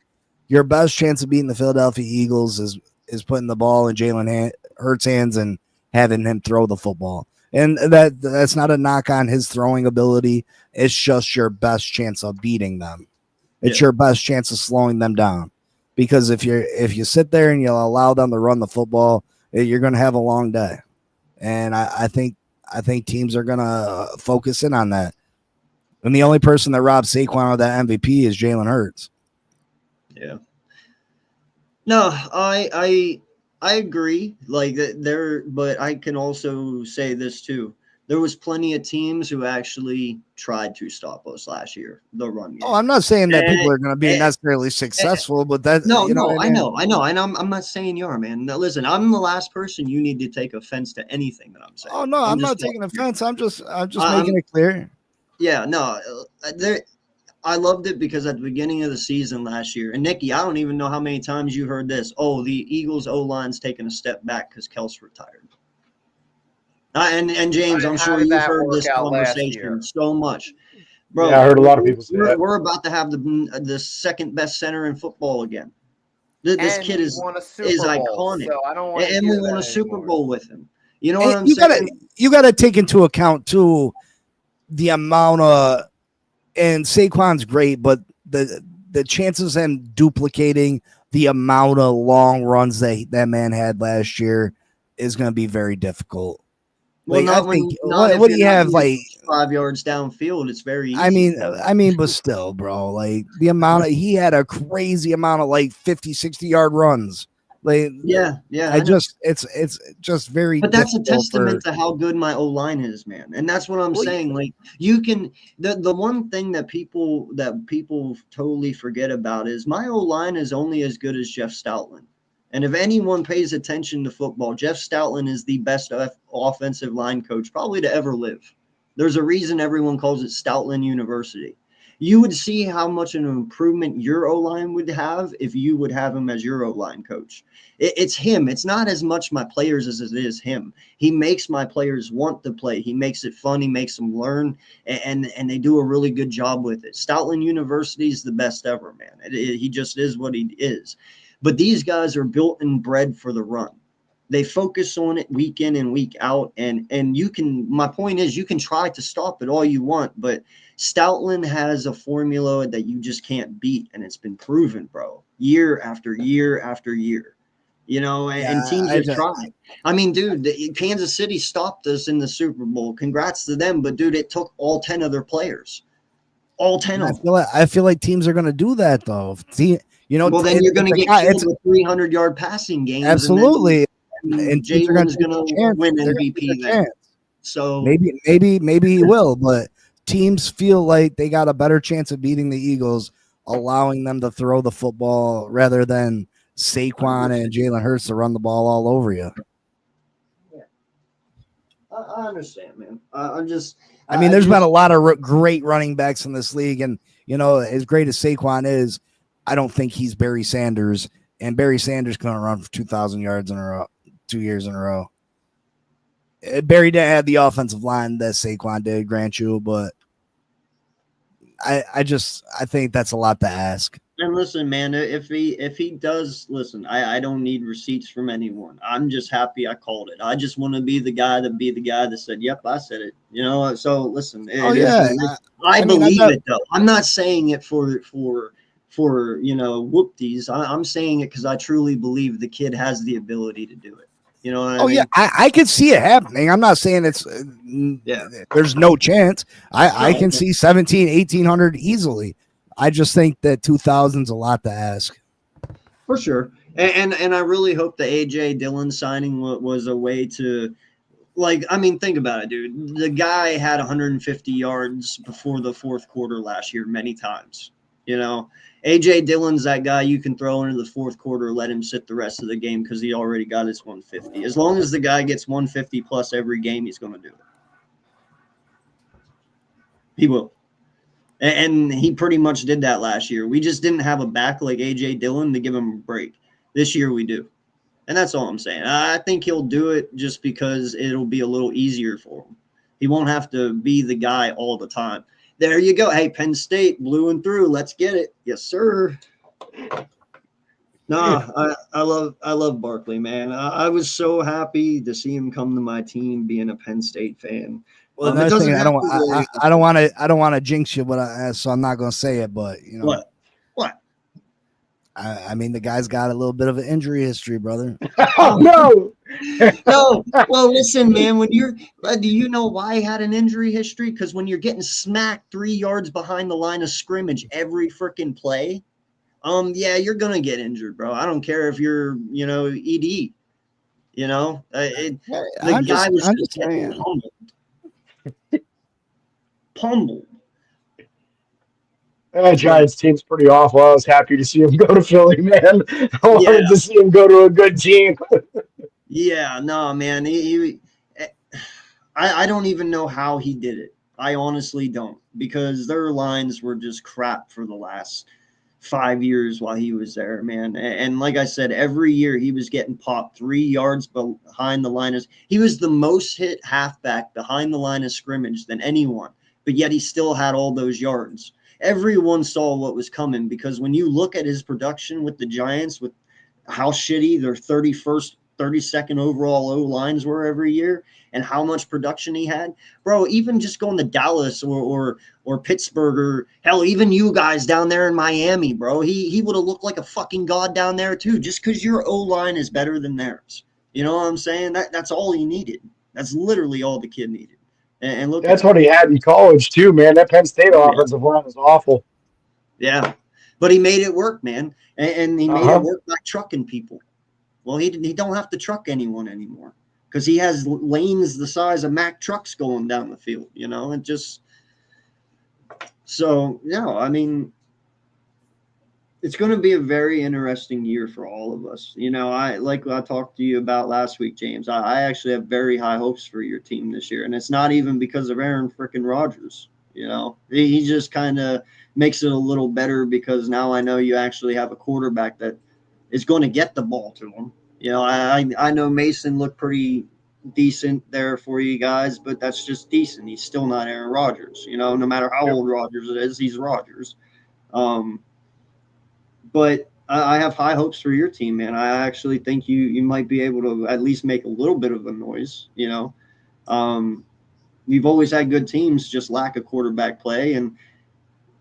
Your best chance of beating the Philadelphia Eagles is putting the ball in Jalen Hurts' hands and having him throw the football. And that's not a knock on his throwing ability. It's just your best chance of beating them. It's your best chance of slowing them down. Because if you sit there and you allow them to run the football, you're going to have a long day. And I think teams are going to focus in on that. And the only person that robbed Saquon of that MVP is Jalen Hurts. Yeah. No, I agree. Like there, but I can also say this too. There was plenty of teams who actually tried to stop us last year. The run game. Oh, I'm not saying that people are going to be necessarily successful, but that no, I know, and I'm not saying you are, man. Now, listen, I'm the last person you need to take offense to anything that I'm saying. Oh no, I'm not taking offense. I'm just making it clear. Yeah, no, I loved it because at the beginning of the season last year, and Nikki, I don't even know how many times you heard this. Oh, the Eagles O-line's taking a step back because Kels retired. And James, I'm How sure did you've that heard work this out last year? conversation so much, Yeah, I bro. heard a lot of people say that. We're about to have the second best center in football again. This And kid we is won a is Super Bowl, iconic, so I don't want to and we hear won a that Super anymore. Bowl with him. You know what And I'm you saying? gotta take into account too the amount of, and Saquon's great, but the chances of him duplicating the amount of long runs that man had last year is going to be very difficult. Well, Like I not think, when not if what do you're you not have getting like? 5 yards downfield. It's very I easy mean, for him. but still, bro, like the amount of, he had a crazy amount of like 50, 60 yard runs. Like Yeah, I know. it's just very But that's a difficult for. testament to how good my O line is, man. And that's what I'm Well, saying. Like you can the one thing that people totally forget about is my O line is only as good as Jeff Stoutland. And if anyone pays attention to football, Jeff Stoutland is the best offensive line coach probably to ever live. There's a reason everyone calls it Stoutland University. You would see how much an improvement your O line would have if you would have him as your O line coach. It's him. It's not as much my players as it is him. He makes my players want to play. He makes it fun. He makes them learn, and they do a really good job with it. Stoutland University is the best ever, man. He just is what he is. But these guys are built and bred for the run. They focus on it week in and week out, and you can. My point is, you can try to stop it all you want, but Stoutland has a formula that you just can't beat, and it's been proven, bro, year after year after year. And yeah, teams have tried. I mean, dude, Kansas City stopped us in the Super Bowl. Congrats to them, but dude, it took all 10 of their players, all 10 of them. I feel like teams are going to do that though. See, Well, then you're going to get it's killed with 300-yard passing games, absolutely, and and teams are going to Jalen's take going a to chance. win They're going to take MVP a then. chance. So Maybe he will, but teams feel like they got a better chance of beating the Eagles, allowing them to throw the football rather than Saquon and Jalen Hurts to run the ball all over you. Yeah, I understand, man. I'm just. I mean, there's been a lot of great running backs in this league, and as great as Saquon is, I don't think he's Barry Sanders, and Barry Sanders couldn't run for 2,000 yards in a row, 2 years in a row. Barry didn't have the offensive line that Saquon did, grant you, but I think that's a lot to ask. And listen, man, if he does listen, I don't need receipts from anyone. I'm just happy I called it. I just want to be the guy that said, "Yep, I said it." So listen, Oh it is yeah, what it is. I believe it though. I'm not saying it for whoopties. I'm saying it because I truly believe the kid has the ability to do it. You know what I mean? Yeah, I can see it happening. I'm not saying it's there's no chance. I can see 17, 1800 easily. I just think that 2000's a lot to ask. For sure. And I really hope the AJ Dillon signing was a way to, like, I mean, think about it, dude. The guy had 150 yards before the fourth quarter last year many times. AJ Dillon's that guy you can throw into the fourth quarter, let him sit the rest of the game because he already got his 150. As long as the guy gets 150 plus every game, he's going to do it. He will. And he pretty much did that last year. We just didn't have a back like A.J. Dillon to give him a break. This year we do. And that's all I'm saying. I think he'll do it just because it'll be a little easier for him. He won't have to be the guy all the time. There you go. Hey, Penn State, blew and through. Let's get it. Yes, sir. No, I love Barkley, man. I was so happy to see him come to my team being a Penn State fan. Well, another thing, I don't want to jinx you, but so I'm not going to say it. But what? I mean, the guy's got a little bit of an injury history, brother. Oh no, no. Well, listen, man. When do you know why he had an injury history? Because when you're getting smacked 3 yards behind the line of scrimmage every freaking play, yeah, you're gonna get injured, bro. I don't care if you're, ED. The guy was just getting pummeled. That Giants team's pretty awful. I was happy to see him go to Philly, man. I wanted to see him go to a good team. Yeah, no, man. I don't even know how he did it. I honestly don't, because their lines were just crap for the last 5 years while he was there, man. And like I said, every year he was getting popped 3 yards behind the line of. He was the most hit halfback behind the line of scrimmage than anyone, but yet he still had all those yards. Everyone saw what was coming because when you look at his production with the Giants, with how shitty their 31st, 32nd overall O lines were every year, and how much production he had, bro. Even just going to Dallas or Pittsburgh, or hell, even you guys down there in Miami, bro. He would have looked like a fucking god down there too, just because your O line is better than theirs. You know what I'm saying? That's all he needed. That's literally all the kid needed. And look, That's what he had in college too, man. That Penn State oh, yeah. offensive line was awful. Yeah, but he made it work, man, and he made it work by trucking people. Well, he don't have to truck anyone anymore because he has lanes the size of Mack trucks going down the field. You know, and just so I mean, it's going to be a very interesting year for all of us. You know, I talked to you about last week, James. I actually have very high hopes for your team this year, and it's not even because of Aaron frickin' Rodgers. You know, he just kind of makes it a little better because now I know you actually have a quarterback that is going to get the ball to him. You know, I know Mason looked pretty decent there for you guys, but that's just decent. He's still not Aaron Rodgers. You know, no matter how old Rodgers is, he's Rodgers. But I have high hopes for your team, man. I actually think you might be able to at least make a little bit of a noise. You know, we've always had good teams, just lack of quarterback play. And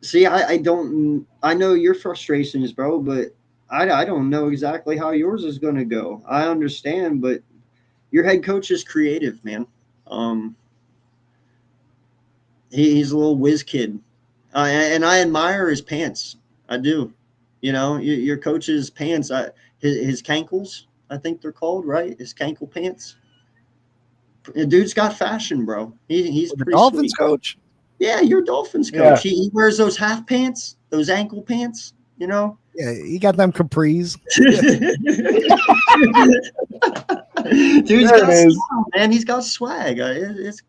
see, I know your frustrations, bro, but I don't know exactly how yours is going to go. I understand, but your head coach is creative, man. He's a little whiz kid, and I admire his pants. I do. You know, your coach's pants, his cankles, I think they're called, right? His cankle pants. The dude's got fashion, bro. He's The pretty Dolphins sweet. coach. Yeah, your Dolphins coach. Yeah. He wears those half pants, those ankle pants. You know. Yeah, he got them capris. Dude's got swag, man. He's got swag. It's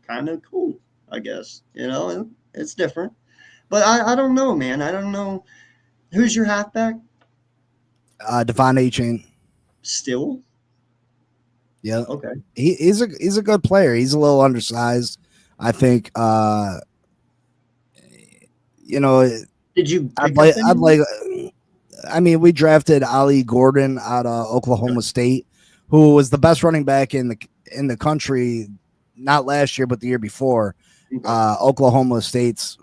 kind of cool, I guess. You know, it's different. But I don't know, man. I don't know. Who's your halfback? Devon A-Chain. Still? Yeah. Okay. He's a good player. He's a little undersized, I think. You know, did you? I mean, we drafted Ali Gordon out of Oklahoma State, who was the best running back in the country, not last year but the year before. Okay. Oklahoma State's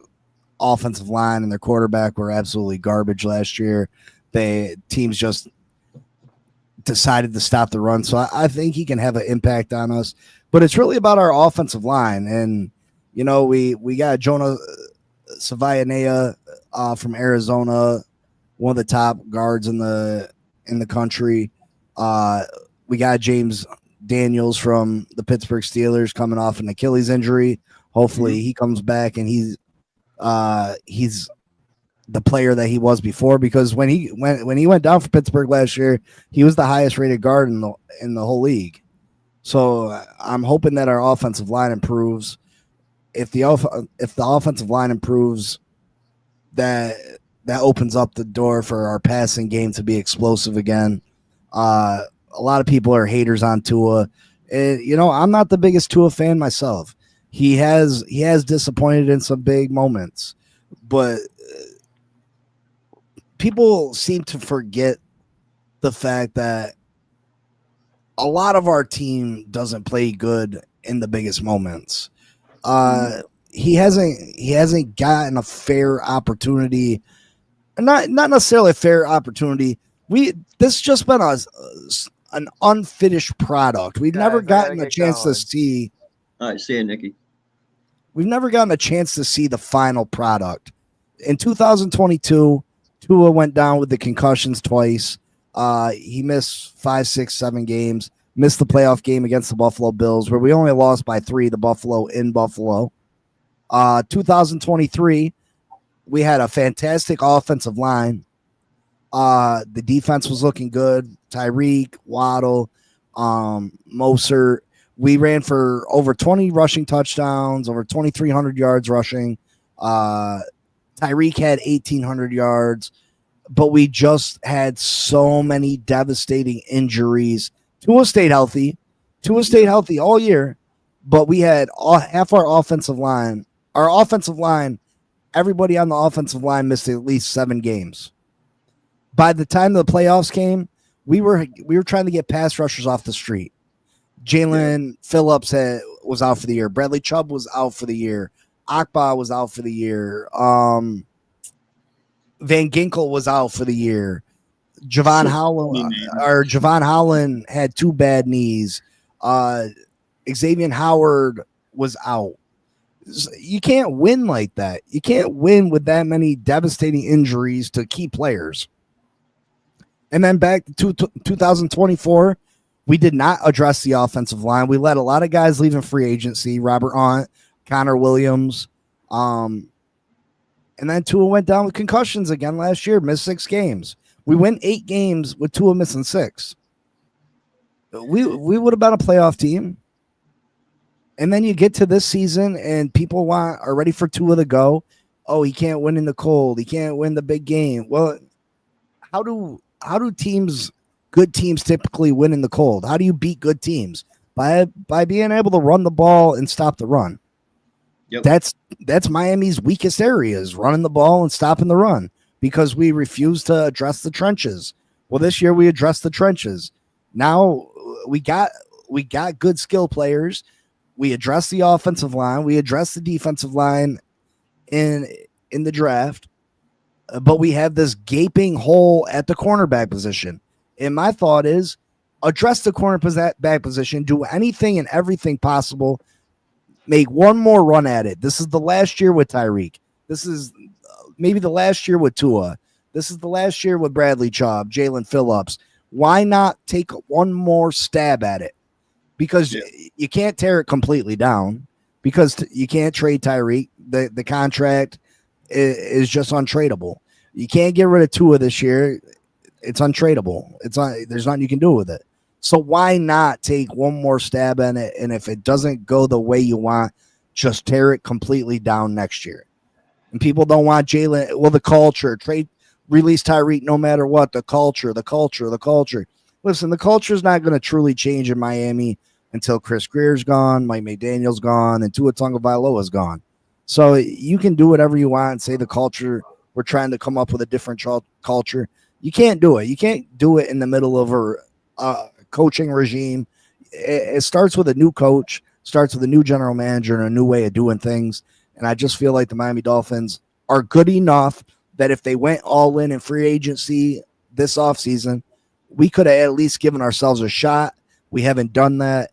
offensive line and their quarterback were absolutely garbage last year. Teams just decided to stop the run, so I think he can have an impact on us. But it's really about our offensive line, and you know, we got Jonah Savaianea from Arizona, one of the top guards in the country. We got James Daniels from the Pittsburgh Steelers coming off an Achilles injury. Hopefully he comes back and he's the player that he was before, because when he went down for Pittsburgh last year, he was the highest rated guard in the whole league. So I'm hoping that our offensive line improves. If the offensive line improves, that opens up the door for our passing game to be explosive again. A lot of people are haters on Tua. You know, I'm not the biggest Tua fan myself. He has disappointed in some big moments, but people seem to forget the fact that a lot of our team doesn't play good in the biggest moments. He hasn't gotten a fair opportunity, not necessarily a fair opportunity. This just been an unfinished product. We've never gotten a chance to see. All right, see you, Nikki. We've never gotten a chance to see the final product. In 2022, Tua went down with the concussions twice. He missed 5, 6, 7 games. Missed the playoff game against the Buffalo Bills, where we only lost by 3 to Buffalo in Buffalo. 2023, we had a fantastic offensive line. The defense was looking good. Tyreek, Waddle, Moser. We ran for over 20 rushing touchdowns, over 2,300 yards rushing. Tyreek had 1,800 yards, but we just had so many devastating injuries. Tua stayed healthy. Tua stayed healthy all year, but we had half our offensive line. Our offensive line, everybody on the offensive line missed at least 7 games. By the time the playoffs came, we were trying to get pass rushers off the street. Jalen Phillips was out for the year. Bradley Chubb was out for the year. Akba was out for the year. Van Ginkel was out for the year. Javon Holland had 2 bad knees. Xavier Howard was out. You can't win like that. You can't win with that many devastating injuries to key players. And then back to 2024, we did not address the offensive line. We let a lot of guys leave in free agency. Robert Hunt, Connor Williams. And then Tua went down with concussions again last year, missed 6 games. We went 8 games with Tua missing 6. We would have been a playoff team. And then you get to this season and people are ready for Tua to go. Oh, he can't win in the cold. He can't win the big game. Well, how do good teams typically win in the cold? How do you beat good teams? By being able to run the ball and stop the run. Yep. That's Miami's weakest areas, running the ball and stopping the run, because we refuse to address the trenches. Well, this year we addressed the trenches. Now we got good skill players. We addressed the offensive line. We addressed the defensive line in the draft. But we have this gaping hole at the cornerback position. And my thought is, address the cornerback position, do anything and everything possible, make one more run at it. This is the last year with Tyreek. This is maybe the last year with Tua. This is the last year with Bradley Chubb, Jalen Phillips. Why not take one more stab at it? Because you can't tear it completely down, because you can't trade Tyreek. The contract is just untradeable. You can't get rid of Tua this year. It's untradeable. There's nothing you can do with it. So why not take one more stab at it? And if it doesn't go the way you want, just tear it completely down next year. And people don't want Jalen. Well, the culture, release Tyreek no matter what. The culture. Listen, the culture is not going to truly change in Miami until Chris Greer's gone, Mike McDaniel's gone, and Tua Tagovailoa's gone. So you can do whatever you want and say the culture, we're trying to come up with a different culture. You can't do it. You can't do it in the middle of a coaching regime. It starts with a new coach, starts with a new general manager and a new way of doing things. And I just feel like the Miami Dolphins are good enough that if they went all in free agency this offseason, we could have at least given ourselves a shot. We haven't done that.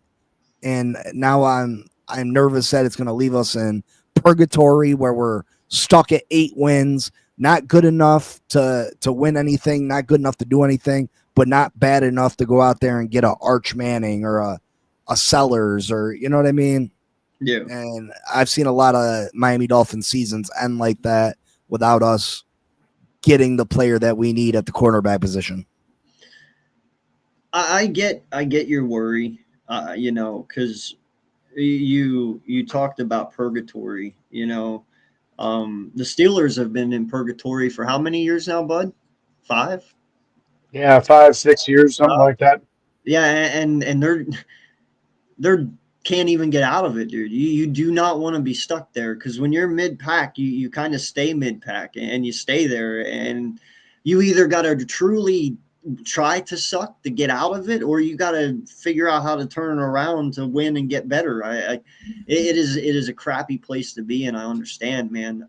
And now I'm nervous that it's going to leave us in purgatory where we're stuck at 8 wins, not good enough to win anything, not good enough to do anything, but not bad enough to go out there and get a Arch Manning or a Sellers, or you know what I mean? Yeah. And I've seen a lot of Miami Dolphins seasons end like that without us getting the player that we need at the cornerback position. I get your worry, because you talked about purgatory. The Steelers have been in purgatory for how many years now, Bud? 5? Yeah, 5-6 years, something like that. Yeah, and they're can't even get out of it, dude. You do not want to be stuck there, because when you're mid pack, you kind of stay mid pack and you stay there, and you either got to truly try to suck to get out of it, or you got to figure out how to turn it around to win and get better. It is a crappy place to be, and I understand, man.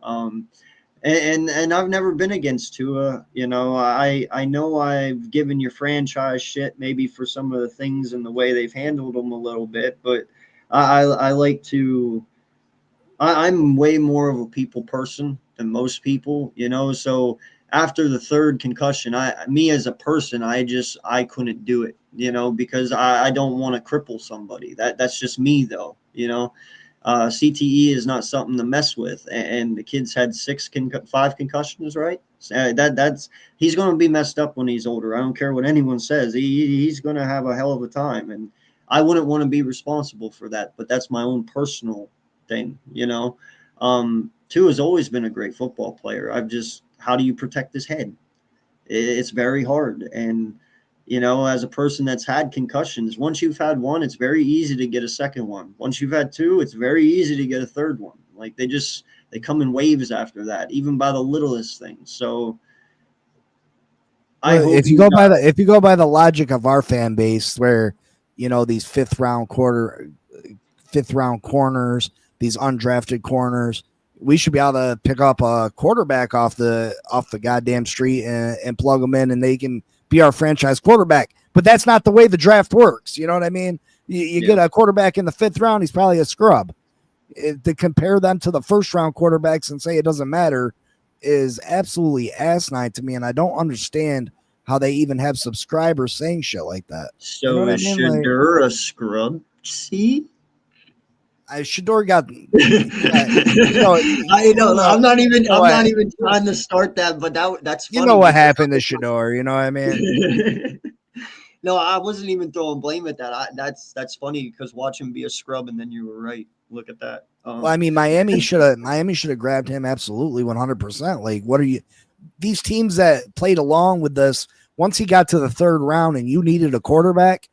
And I've never been against Tua. I know I've given your franchise shit maybe for some of the things and the way they've handled them a little bit, but I like to. I'm way more of a people person than most people, So after the 3rd concussion, me as a person, I couldn't do it, because I don't want to cripple somebody. That's just me, though, CTE is not something to mess with, and the kid's had 5 concussions, right? He's going to be messed up when he's older. I don't care what anyone says. He's going to have a hell of a time, and I wouldn't want to be responsible for that. But that's my own personal thing, Tua has always been a great football player. How do you protect his head? It's very hard. And, as a person that's had concussions, once you've had one, it's very easy to get a second one. Once you've had two, it's very easy to get a third one. Like they come in waves after that, even by the littlest things. So I hope if you go by the logic of our fan base, where these fifth round corners, these undrafted corners, we should be able to pick up a quarterback off the goddamn street and plug them in, and they can be our franchise quarterback. But that's not the way the draft works. You know what I mean? You get a quarterback in the fifth round, he's probably a scrub. To compare them to the first round quarterbacks and say it doesn't matter is absolutely asinine to me, and I don't understand how they even have subscribers saying shit like that. So, you know is Shedeur a scrub? See? Shedeur got. I know. I'm not even trying to start that, but that's funny. You know what happened to Shedeur? You know what I mean? No, I wasn't even throwing blame at that. That's funny because watch him be a scrub, and then you were right. Look at that. Well, I mean, Miami should have grabbed him absolutely 100%. Like, what are you? These teams that played along with this, once he got to the third round and you needed a quarterback,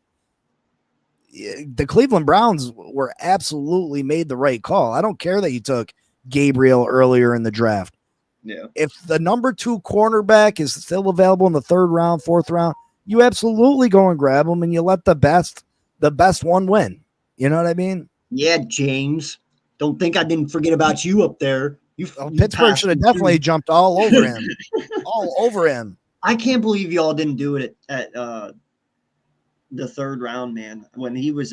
the Cleveland Browns were absolutely made the right call. I don't care that you took Gabriel earlier in the draft. Yeah. If the number 2 cornerback is still available in the third round, fourth round, you absolutely go and grab him and you let the best one win. You know what I mean? Yeah, James. Don't think I didn't forget about you up there. Pittsburgh should have definitely jumped all over him. All over him. I can't believe y'all didn't do it at the third round, man. When he was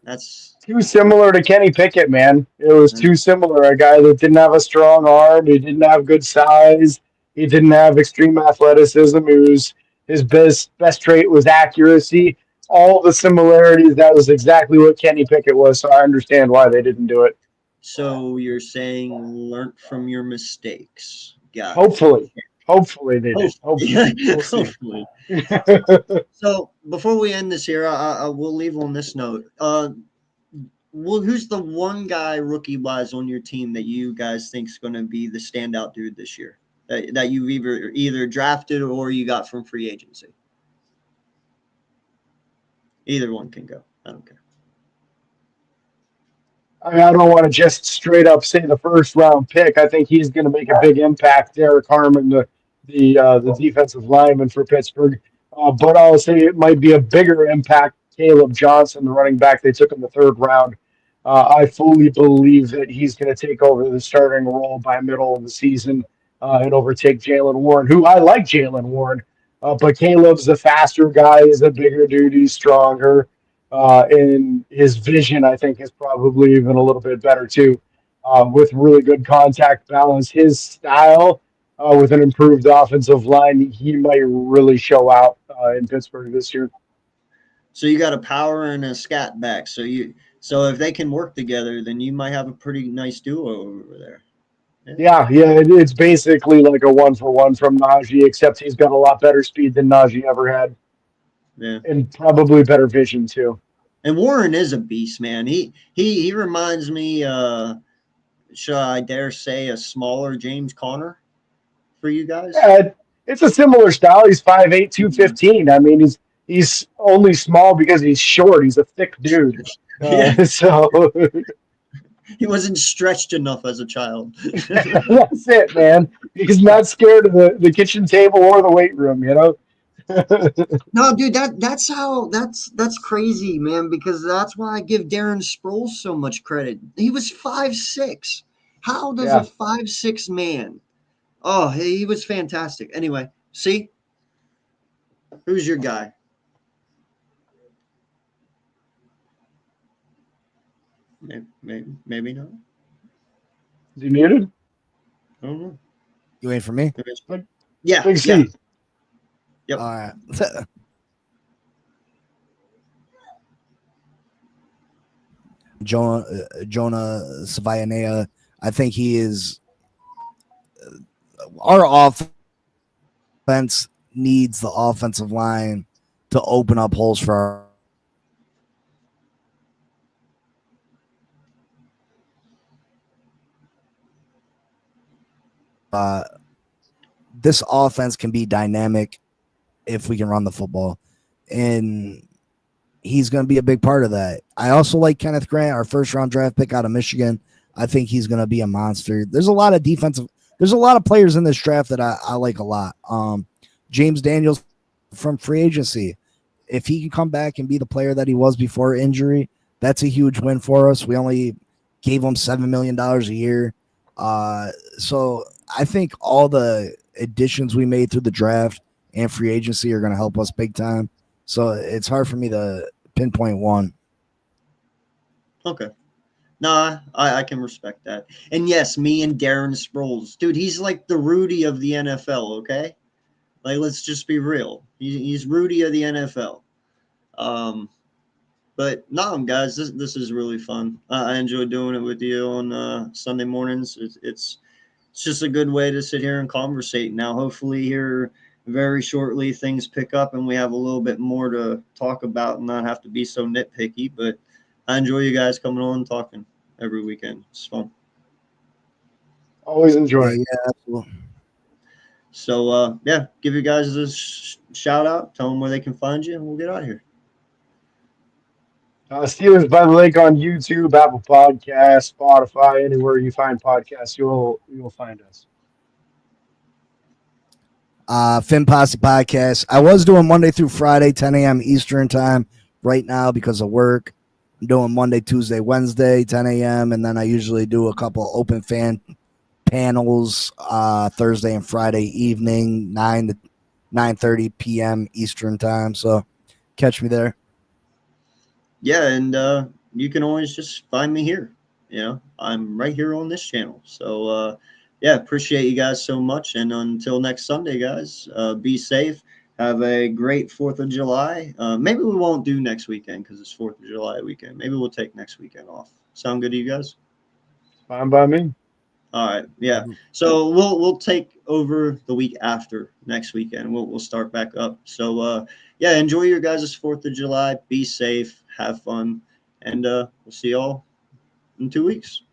that's too similar to Kenny Pickett, man. It was too similar. A guy that didn't have a strong arm, he didn't have good size, he didn't have extreme athleticism. His best trait was accuracy. All the similarities, that was exactly what Kenny Pickett was, so I understand why they didn't do it. So you're saying learn from your mistakes. Got Hopefully they did. Hopefully. So before we end this here, I will leave on this note. Who's the one guy rookie-wise on your team that you guys think is going to be the standout dude this year that you've either drafted or you got from free agency? Either one can go. I don't care. I mean, I don't want to just straight up say the first round pick. I think he's going to make a big impact. Derek Harmon, the defensive lineman for Pittsburgh, but I'll say it might be a bigger impact. Caleb Johnson, the running back they took in the third round. I fully believe that he's going to take over the starting role by middle of the season and overtake Jalen Warren, who I like Jalen Warren, but Caleb's the faster guy. He's a bigger dude. He's stronger. And his vision, I think, is probably even a little bit better too, with really good contact balance. His style, with an improved offensive line, he might really show out in Pittsburgh this year. So you got a power and a scat back. So if they can work together, then you might have a pretty nice duo over there. Yeah, it's basically like a 1-for-1 from Najee, except he's got a lot better speed than Najee ever had. Yeah, and probably better vision too. And Warren is a beast, man. He reminds me, should I dare say, a smaller James Conner for you guys? Yeah, it's a similar style. He's 5'8", 215. I mean, he's only small because he's short. He's a thick dude. So he wasn't stretched enough as a child. That's it, man. He's not scared of the kitchen table or the weight room, you know? No, dude, that's crazy, man, because that's why I give Darren Sproles so much credit. He was 5'6". How does a 5'6" man? Oh, he was fantastic. Anyway, see? Who's your guy? Maybe not. Is he muted? I don't know. You waiting for me? Yeah. Big C. Yep. All right. Jonah Savayanea, I think he is. Our offense needs the offensive line to open up holes for our. this offense can be dynamic if we can run the football, and he's going to be a big part of that. I also like Kenneth Grant, our first round draft pick out of Michigan. I think he's going to be a monster. There's a lot of there's a lot of players in this draft that I like a lot. James Daniels from free agency. If he can come back and be the player that he was before injury, that's a huge win for us. We only gave him $7 million a year. So I think all the additions we made through the draft and free agency are going to help us big time. So it's hard for me to pinpoint one. Okay. Nah, I can respect that. And yes, me and Darren Sproles. Dude, he's like the Rudy of the NFL, okay? Like, let's just be real. He's Rudy of the NFL. But no, guys, this is really fun. I enjoy doing it with you on Sunday mornings. It's just a good way to sit here and conversate. Now, hopefully, here very shortly things pick up and we have a little bit more to talk about and not have to be so nitpicky. But I enjoy you guys coming on and talking every weekend. It's fun. Always enjoy. Yeah, absolutely. So, yeah, give you guys a shout out. Tell them where they can find you, and we'll get out of here. Steelers by the Lake on YouTube, Apple Podcasts, Spotify, anywhere you find podcasts, you'll find us. Finn Posse Podcast. I was doing Monday through Friday, 10 a.m. Eastern time. Right now, because of work, I'm doing Monday, Tuesday, Wednesday, 10 a.m. And then I usually do a couple open fan panels Thursday and Friday evening, 9 to 9:30 p.m. Eastern time. So catch me there. Yeah, and you can always just find me here. You know, I'm right here on this channel. So, yeah, appreciate you guys so much. And until next Sunday, guys, be safe. Have a great 4th of July. Maybe we won't do next weekend because it's 4th of July weekend. Maybe we'll take next weekend off. Sound good to you guys? Fine by me. All right, yeah. So we'll take over the week after next weekend. We'll start back up. So yeah, enjoy your guys' 4th of July. Be safe, have fun, and we'll see y'all in 2 weeks.